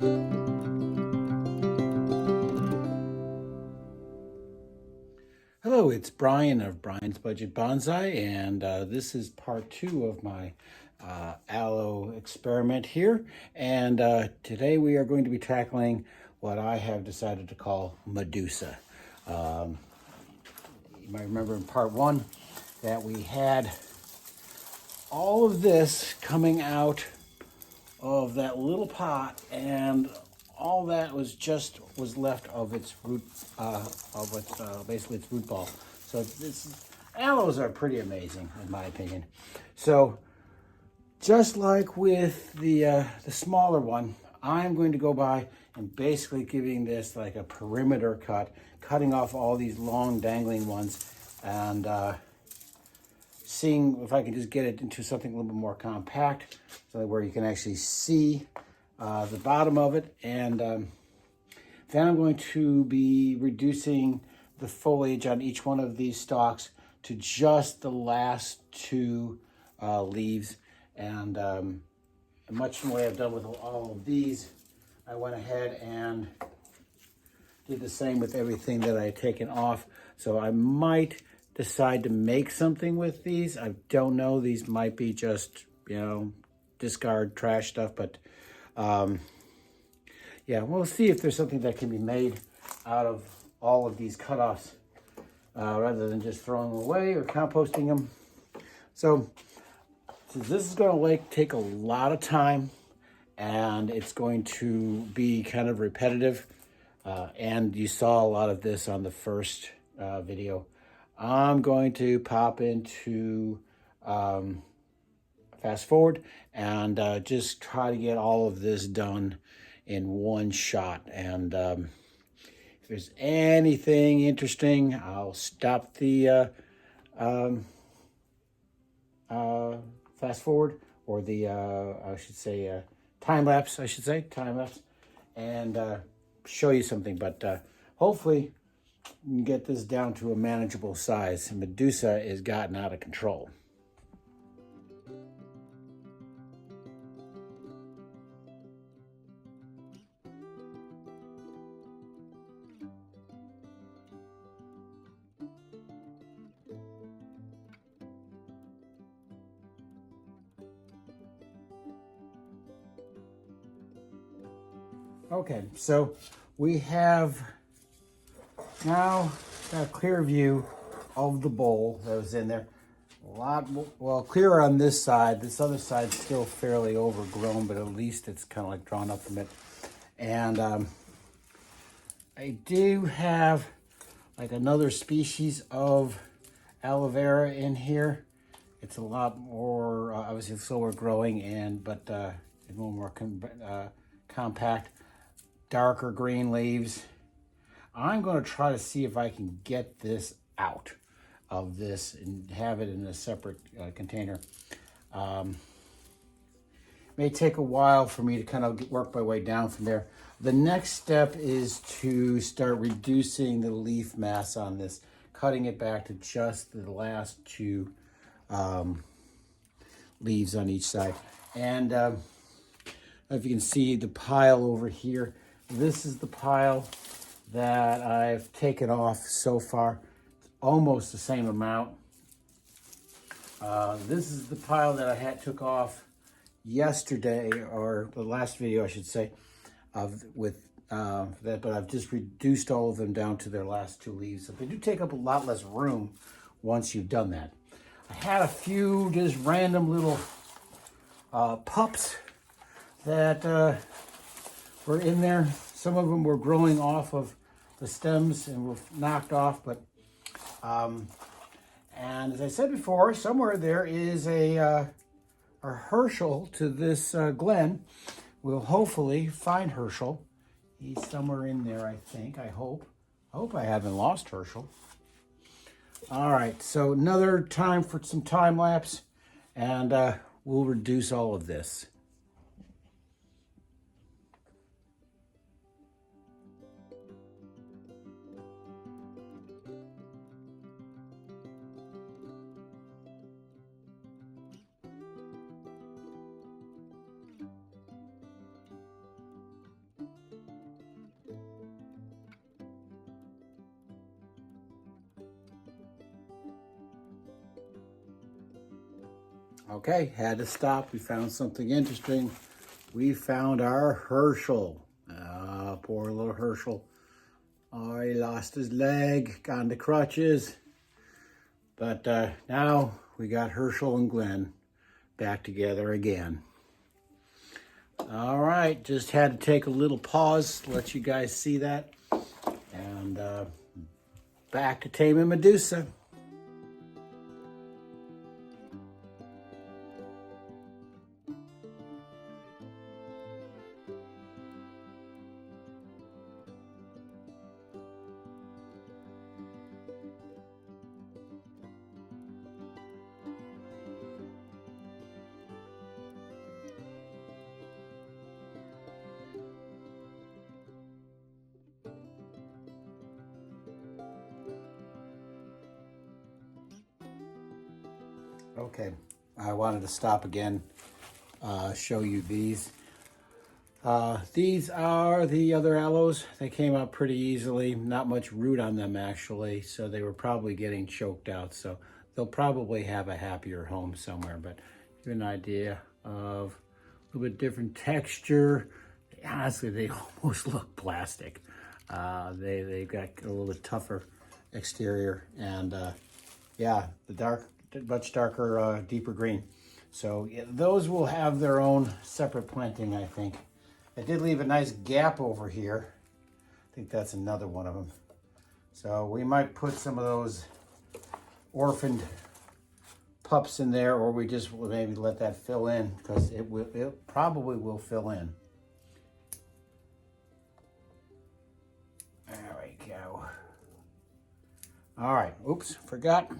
Hello, it's Brian of Brian's Budget Bonsai, and this is part 2 of my aloe experiment here. And today we are going to be tackling what I have decided to call Medusa. You might remember in part 1 that we had all of this coming out of that little pot, and all that was left of its root, basically its root ball. So aloes are pretty amazing in my opinion. So just like with the smaller one, I'm going to go by and basically giving this like a perimeter cut, cutting off all these long dangling ones, and seeing if I can just get it into something a little bit more compact, so where you can actually see the bottom of it. And then I'm going to be reducing the foliage on each one of these stalks to just the last 2 leaves. And much the way I've done with all of these, I went ahead and did the same with everything that I had taken off. So I might decide to make something with these. I don't know. These might be just, discard trash stuff, but yeah, we'll see if there's something that can be made out of all of these cutoffs rather than just throwing them away or composting them. So this is going to take a lot of time, and it's going to be kind of repetitive. And you saw a lot of this on the first video. I'm going to pop into fast forward and just try to get all of this done in one shot. And if there's anything interesting, I'll stop the fast forward, or the time lapse, and show you something. But hopefully you can get this down to a manageable size. Medusa is gotten out of control. Okay, so we have now got a clear view of the bowl that was in there. A lot, well, clearer on this side. This other side's still fairly overgrown, but at least it's kind of like drawn up from it. And I do have like another species of aloe vera in here. It's a lot more, obviously slower growing, but a little more compact, darker green leaves. I'm going to try to see if I can get this out of this and have it in a separate container. May take a while for me to kind of work my way down from there. The next step is to start reducing the leaf mass on this, cutting it back to just the last 2 leaves on each side. And if you can see the pile over here, this is the pile that I've taken off so far. It's almost the same amount. This is the pile that I took off yesterday, or the last video I should say, but I've just reduced all of them down to their last 2 leaves. So they do take up a lot less room once you've done that. I had a few just random little pups that were in there. Some of them were growing off of the stems and were knocked off, but and as I said before, somewhere there is a Hershel to this glen. We'll hopefully find Hershel. He's somewhere in there, I think. I hope I haven't lost Hershel. All right, so another time for some time lapse, and we'll reduce all of this. Okay, had to stop. We found something interesting. We found our Hershel. Poor little Hershel. Oh, he lost his leg, got into crutches. But now we got Hershel and Glenn back together again. All right, just had to take a little pause to let you guys see that. And back to Taming Medusa. Okay, I wanted to stop again, show you these. These are the other aloes. They came out pretty easily, not much root on them actually, so they were probably getting choked out. So they'll probably have a happier home somewhere, but give you an idea of a little bit different texture. Honestly, they almost look plastic. They've got a little bit tougher exterior, and yeah, much darker, deeper green. So yeah, those will have their own separate planting, I think. I did leave a nice gap over here. I think that's another one of them. So we might put some of those orphaned pups in there, or we just will maybe let that fill in, because it probably will fill in. There we go. All right, oops, forgot.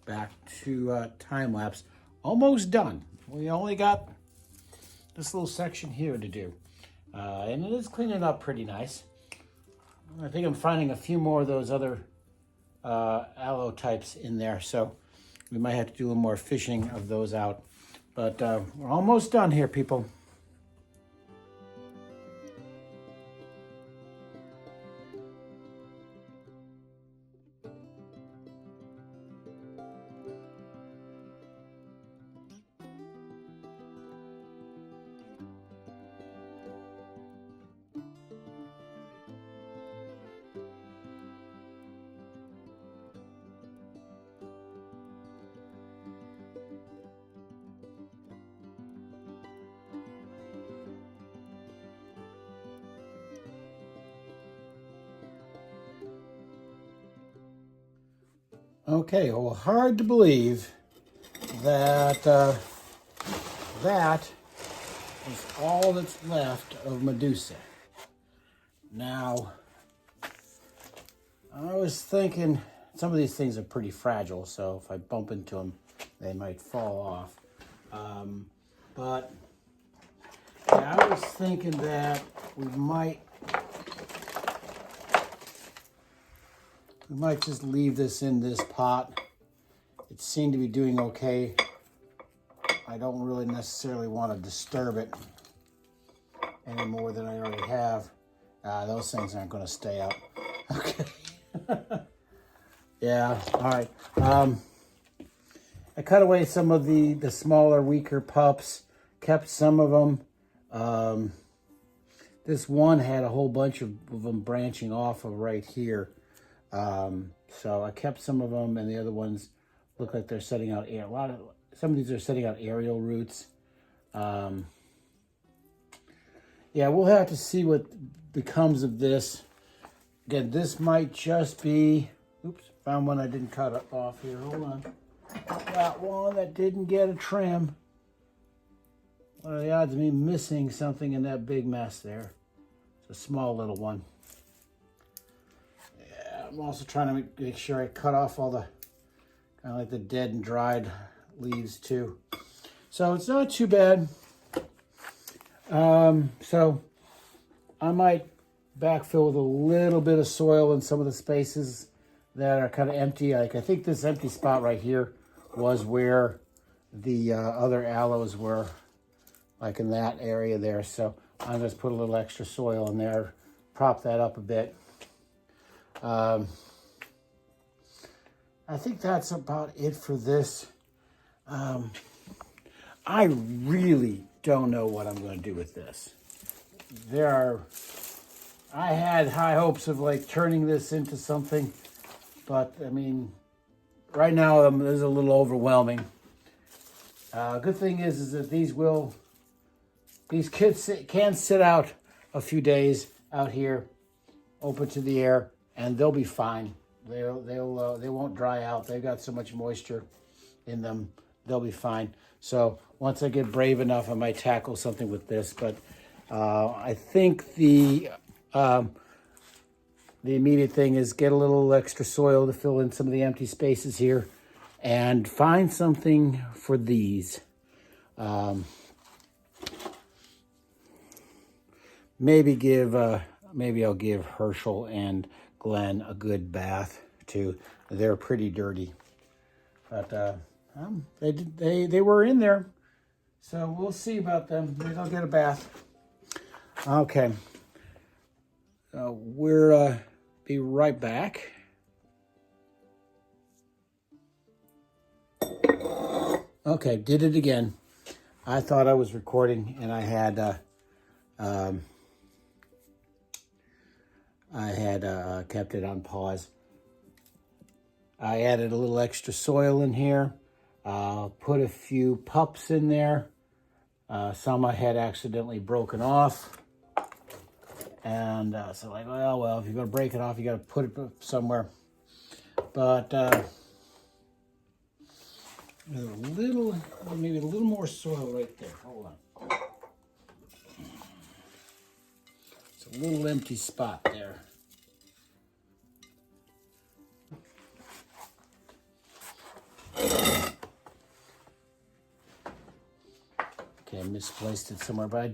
Back to time lapse. Almost done. We only got this little section here to do. And it is cleaning up pretty nice. I think I'm finding a few more of those other aloe types in there, so we might have to do a little more fishing of those out. But we're almost done here, people. Okay, well, hard to believe that that is all that's left of Medusa. Now, I was thinking some of these things are pretty fragile, so if I bump into them, they might fall off. But yeah, I was thinking that we might just leave this in this pot. It seemed to be doing okay. I don't really necessarily want to disturb it any more than I already have. Those things aren't going to stay up. Okay. Yeah, all right. I cut away some of the smaller, weaker pups, kept some of them. This one had a whole bunch of them branching off of right here. So I kept some of them, and the other ones look like they're setting out air. Some of these are setting out aerial roots. Yeah, we'll have to see what becomes of this. Again, this might just be, oops, found one I didn't cut it off here. Hold on. Got one that didn't get a trim. What are the odds of me missing something in that big mess there? It's a small little one. Yeah, I'm also trying to make sure I cut off all the kind of like the dead and dried leaves too. So it's not too bad. So I might backfill with a little bit of soil in some of the spaces that are kind of empty. Like I think this empty spot right here was where the other aloes were, like in that area there. So I'll just put a little extra soil in there, prop that up a bit. I think that's about it for this. I really don't know what I'm going to do with this. I had high hopes of like turning this into something, but I mean, right now this is a little overwhelming. Good thing is that these kids can sit out a few days out here, open to the air, and they'll be fine. They won't dry out. They've got so much moisture in them. They'll be fine. So once I get brave enough, I might tackle something with this. But I think the immediate thing is get a little extra soil to fill in some of the empty spaces here, and find something for these. Maybe I'll give Hershel and Glenn a good bath too. They're pretty dirty, but they were in there, so we'll see about them. Maybe I'll get a bath. Okay, we're be right back. Okay, did it again. I thought I was recording, and I had kept it on pause. I added a little extra soil in here. Put a few pups in there. Some I had accidentally broken off. And so like, well, if you're going to break it off, you got to put it somewhere. But maybe a little more soil right there. Hold on. It's a little empty spot there. Okay, I misplaced it somewhere, but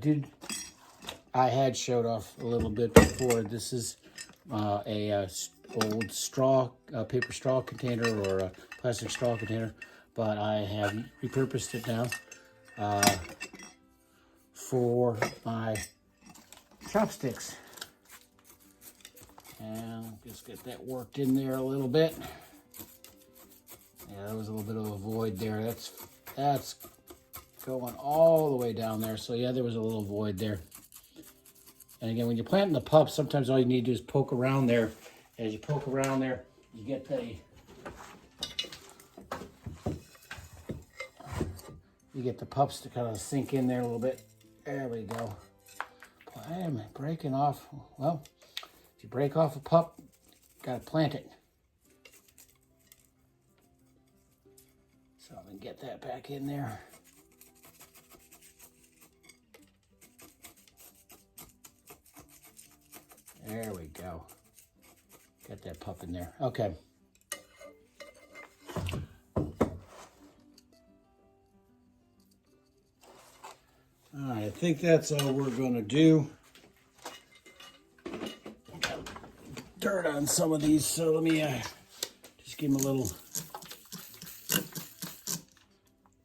I had showed off a little bit before. This is a old straw, paper straw container, or a plastic straw container, but I have repurposed it now for my chopsticks. And just get that worked in there a little bit. Yeah, there was a little bit of a void there. That's going all the way down there. So yeah, there was a little void there. And again, when you're planting the pups, sometimes all you need to do is poke around there. As you poke around there, you get the pups to kind of sink in there a little bit. There we go. I am breaking off. Well, if you break off a pup, you gotta plant it. So I'm gonna get that back in there. There we go. Get that pup in there. Okay. All right, I think that's all we're going to do. Dirt on some of these, so let me just give them a little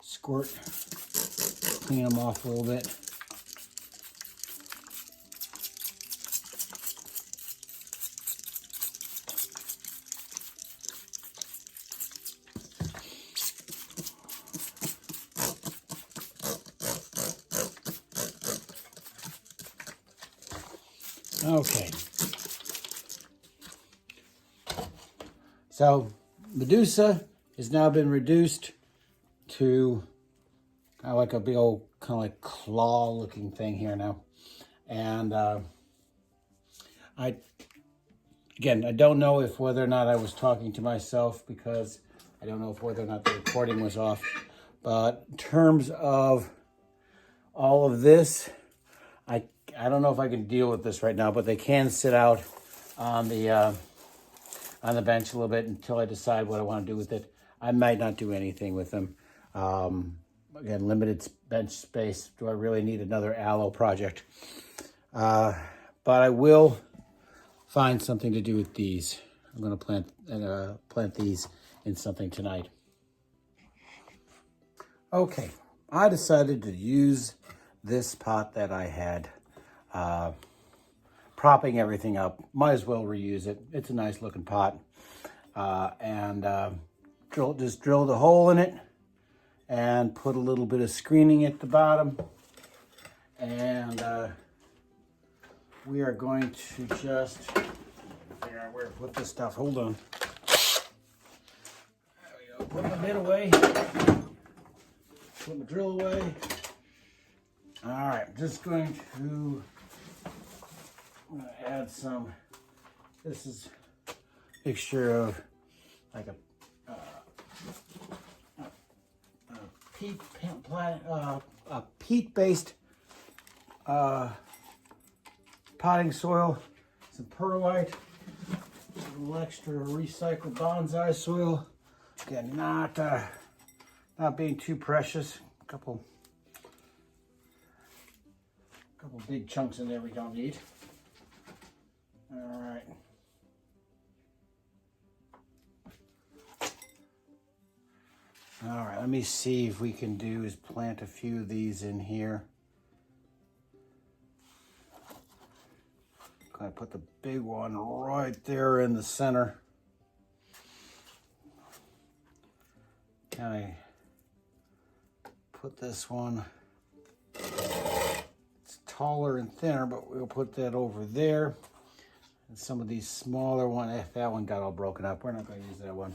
squirt, clean them off a little bit. Okay, so Medusa has now been reduced to kind of like a big old kind of like claw looking thing here now. And I don't know if whether or not I was talking to myself, because I don't know if whether or not the recording was off. But in terms of all of this, I don't know if I can deal with this right now, but they can sit out on the bench a little bit until I decide what I want to do with it. I might not do anything with them. Again, limited bench space. Do I really need another aloe project? But I will find something to do with these. I'm going to plant these in something tonight. Okay, I decided to use this pot that I had propping everything up. Might as well reuse it. It's a nice looking pot. And just drilled a hole in it and put a little bit of screening at the bottom. And we are going to just figure out where to put this stuff. Hold on. There we go. Put my bit away. Put my drill away. All right, just going to add some. This is a mixture of like a peat-based potting soil, some perlite, a little extra recycled bonsai soil. Again, not being too precious. A couple big chunks in there we don't need. All right. All right, let me see if we can do is plant a few of these in here. Gonna put the big one right there in the center. Can I put this one? It's taller and thinner, but we'll put that over there. And some of these smaller ones, that one got all broken up. We're not gonna use that one.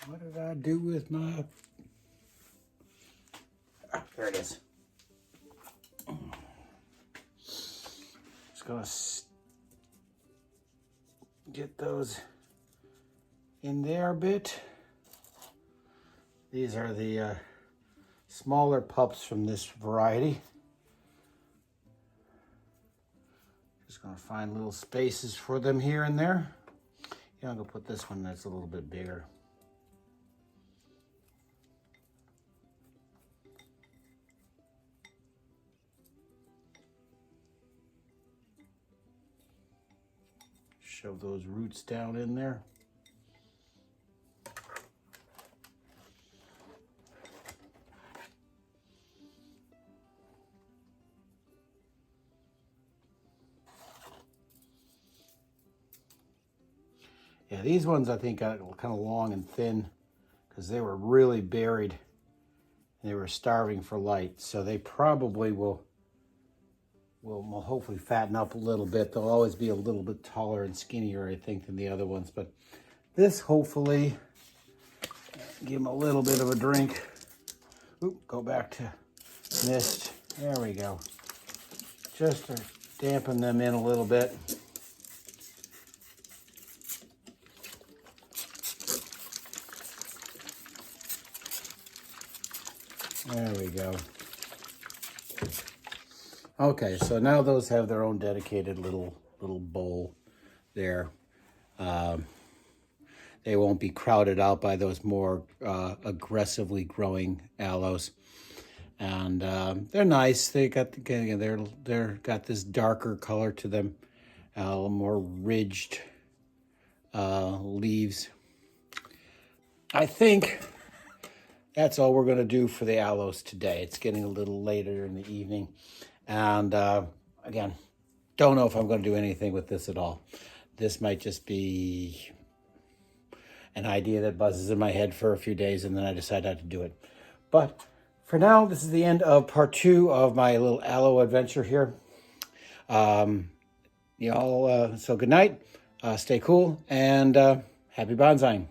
What did I do with my... There it is. Just gonna get those in there a bit. These are the smaller pups from this variety. Just gonna find little spaces for them here and there. Yeah, I'm gonna put this one that's a little bit bigger. Shove those roots down in there. Yeah, these ones I think got kind of long and thin because they were really buried and they were starving for light. So they probably will hopefully fatten up a little bit. They'll always be a little bit taller and skinnier, I think, than the other ones. But this hopefully give them a little bit of a drink. Oop, go back to mist. There we go. Just to dampen them in a little bit. There we go. Okay, so now those have their own dedicated little bowl there. They won't be crowded out by those more aggressively growing aloes, and they're nice. They got they're got this darker color to them, a little more ridged leaves. I think that's all we're going to do for the aloes today. It's getting a little later in the evening. And again, don't know if I'm going to do anything with this at all. This might just be an idea that buzzes in my head for a few days and then I decide not to do it. But for now, this is the end of part 2 of my little aloe adventure here. So good night, stay cool, and happy bonsaiing.